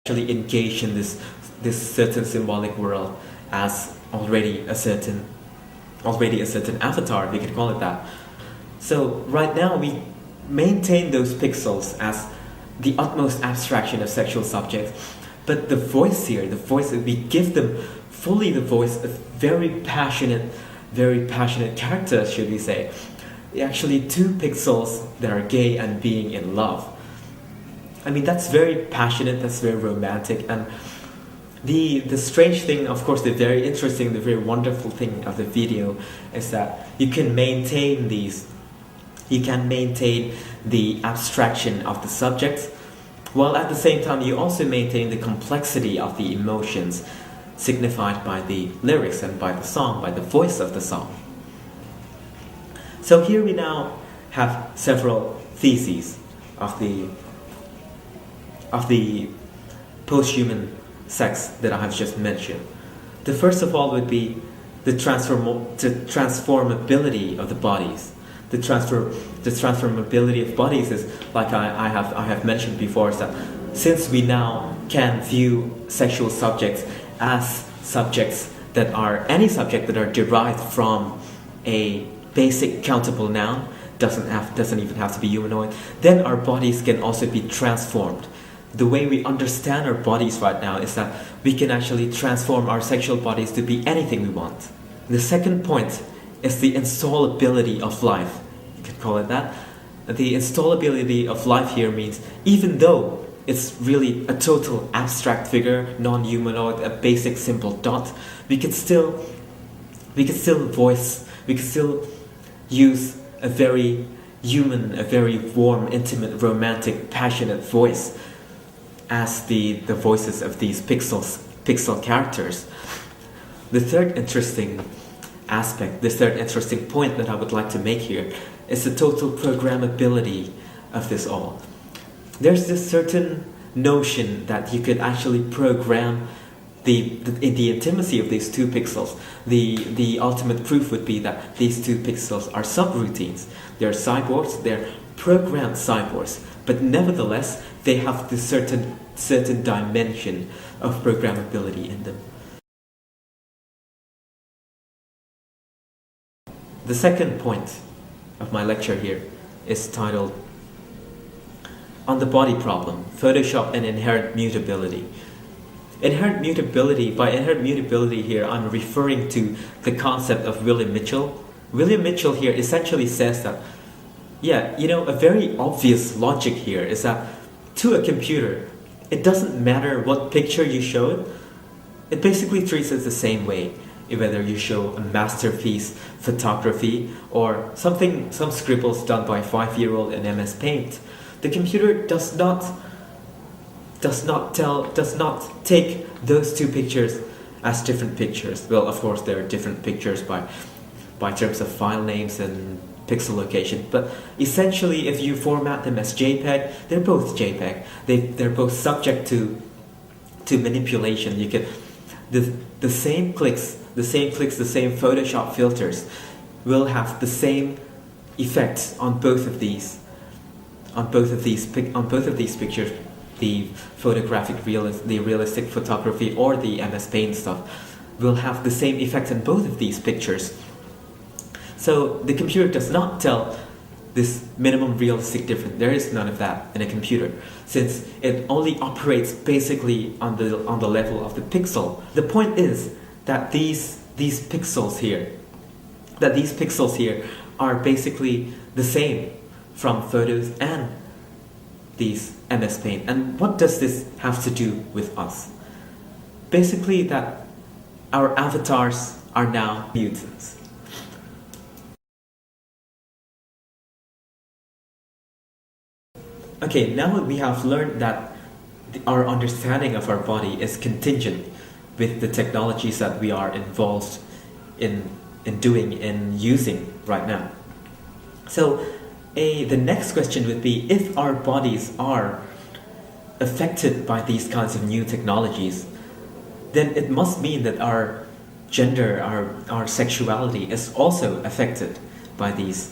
actually engage in this certain symbolic world as already a certain avatar, we could call it that. So right now we maintain those pixels as the utmost abstraction of sexual subjects, but the voice here, we give them fully the voice of very passionate characters, should we say. Actually 2 pixels that are gay and being in love. I mean, that's very passionate, that's very romantic, and the strange thing, of course, the very interesting, the very wonderful thing of the video is that you can maintain the abstraction of the subjects, while at the same time you also maintain the complexity of the emotions signified by the lyrics and by the song, by the voice of the song. So here we now have several theses of the post-human sex that I have just mentioned. The first of all would be the transformability of the bodies. The transformability of bodies is, like I have mentioned before, is that since we now can view sexual subjects as subjects that are any subject that are derived from a basic countable noun, doesn't even have to be humanoid, then our bodies can also be transformed. The way we understand our bodies right now is that we can actually transform our sexual bodies to be anything we want. The second point is the installability of life. You could call it that. The installability of life here means even though it's really a total abstract figure, non-humanoid, a basic simple dot, we could still use a very human, a very warm, intimate, romantic, passionate voice as the voices of these pixel characters. The third interesting aspect, the third interesting point that I would like to make here is the total programmability of this all. There's this certain notion that you could actually program in the intimacy of these 2 pixels. The ultimate proof would be that these 2 pixels are subroutines. They're cyborgs, they're programmed cyborgs, but nevertheless they have this certain dimension of programmability in them. The second point of my lecture here is titled On the Body Problem, Photoshop and Inherent Mutability. Inherent mutability, by inherent mutability here, I'm referring to the concept of William Mitchell. William Mitchell here essentially says that, a very obvious logic here is that to a computer, it doesn't matter what picture you show it. It basically treats it the same way, whether you show a masterpiece photography or some scribbles done by a 5-year-old in MS Paint. The computer does not take those 2 pictures as different pictures. Well, of course, there are different pictures by terms of file names and pixel location, but essentially if you format them as JPEG, they're both JPEG. They're both subject to manipulation. You can the same clicks, the same Photoshop filters will have the same effects on both of these pictures. The the realistic photography or the MS Paint stuff will have the same effect on both of these pictures. So the computer does not tell this minimum realistic difference. There is none of that in a computer, since it only operates basically on the level of the pixel. The point is that these pixels here are basically the same from photos and these MS Paint. And what does this have to do with us? Basically that our avatars are now mutants. Okay, now that we have learned that our understanding of our body is contingent with the technologies that we are involved in using right now. So the next question would be, if our bodies are affected by these kinds of new technologies, then it must mean that our gender, our sexuality is also affected by these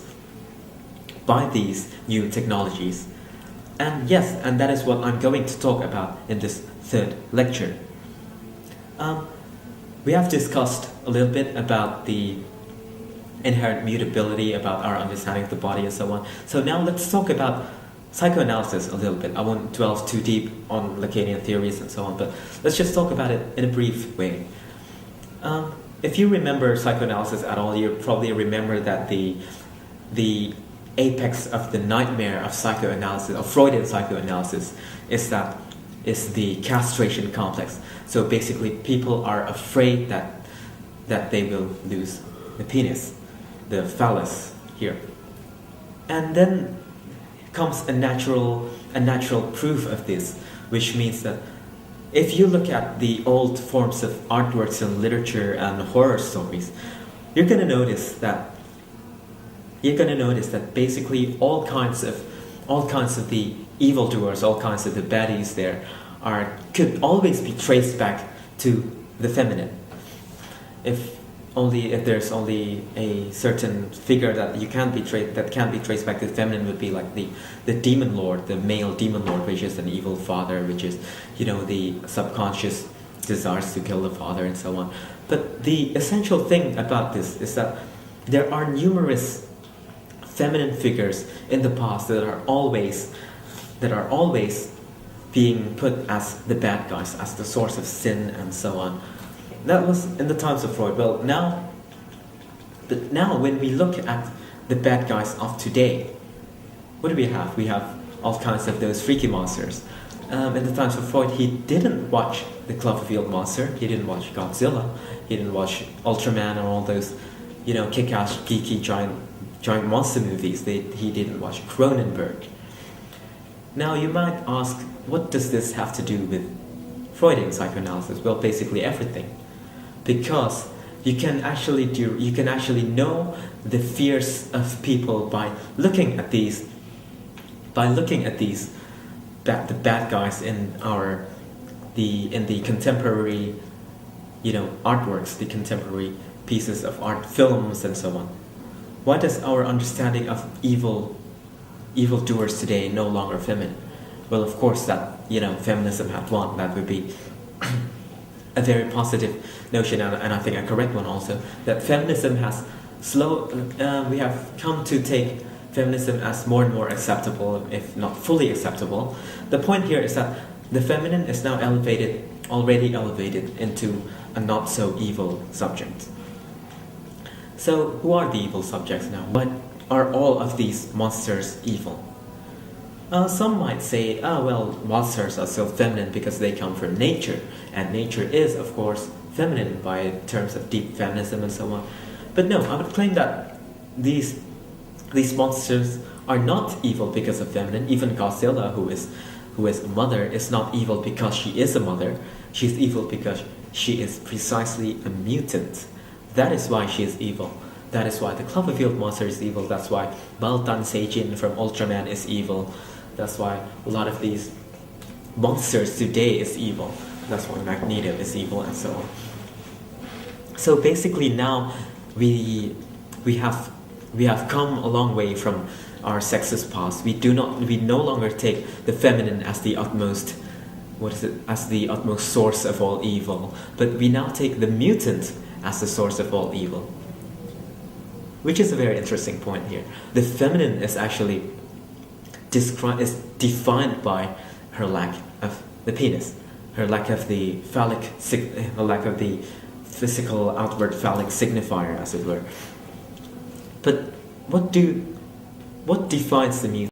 new technologies. And yes, and that is what I'm going to talk about in this third lecture. We have discussed a little bit about the inherent mutability, about our understanding of the body and so on. So now let's talk about psychoanalysis a little bit. I won't delve too deep on Lacanian theories and so on, but let's just talk about it in a brief way. If you remember psychoanalysis at all, you probably remember that the apex of the nightmare of psychoanalysis, of Freudian psychoanalysis, is the castration complex. So basically, people are afraid that they will lose the penis, the phallus here, and then comes a natural proof of this, which means that if you look at the old forms of artworks and literature and horror stories, you're going to notice that basically all kinds of the evildoers, all kinds of the baddies there could always be traced back to the feminine. If there's only a certain figure that can be traced back to the feminine, would be like the demon lord, the male demon lord, which is an evil father, which is, the subconscious desires to kill the father and so on. But the essential thing about this is that there are numerous feminine figures in the past that are always being put as the bad guys, as the source of sin and so on. That was in the times of Freud. Well, now when we look at the bad guys of today, what do we have? We have all kinds of those freaky monsters. In the times of Freud, he didn't watch the Cloverfield monster, he didn't watch Godzilla, he didn't watch Ultraman or all those, kick-ass, geeky, giant monster movies. He didn't watch Cronenberg. Now you might ask, what does this have to do with Freudian psychoanalysis? Well, basically everything. Because you can actually know the fears of people by looking at the bad guys in the contemporary artworks, the contemporary pieces of art, films and so on. Why does our understanding of evildoers today no longer feminine? Well, of course that feminism had won. That would be a very positive notion, and I think a correct one also, that feminism has we have come to take feminism as more and more acceptable, if not fully acceptable. The point here is that the feminine is now already elevated into a not so evil subject. So who are the evil subjects now? Why are all of these monsters evil? Some might say, monsters are so feminine because they come from nature, and nature is, of course, feminine by terms of deep feminism and so on. But no, I would claim that these monsters are not evil because of feminine. Even Godzilla, who is a mother, is not evil because she is a mother. She's evil because she is precisely a mutant. That is why she is evil. That is why the Cloverfield monster is evil. That's why Baltan Seijin from Ultraman is evil. That's why a lot of these monsters today is evil. That's why Magneto is evil and so on. So basically now we have come a long way from our sexist past. We no longer take the feminine as the utmost source of all evil, but we now take the mutant as the source of all evil. Which is a very interesting point here. The feminine is actually defined by her lack of the penis, her lack of the physical outward phallic signifier, as it were. But what defines the mutant?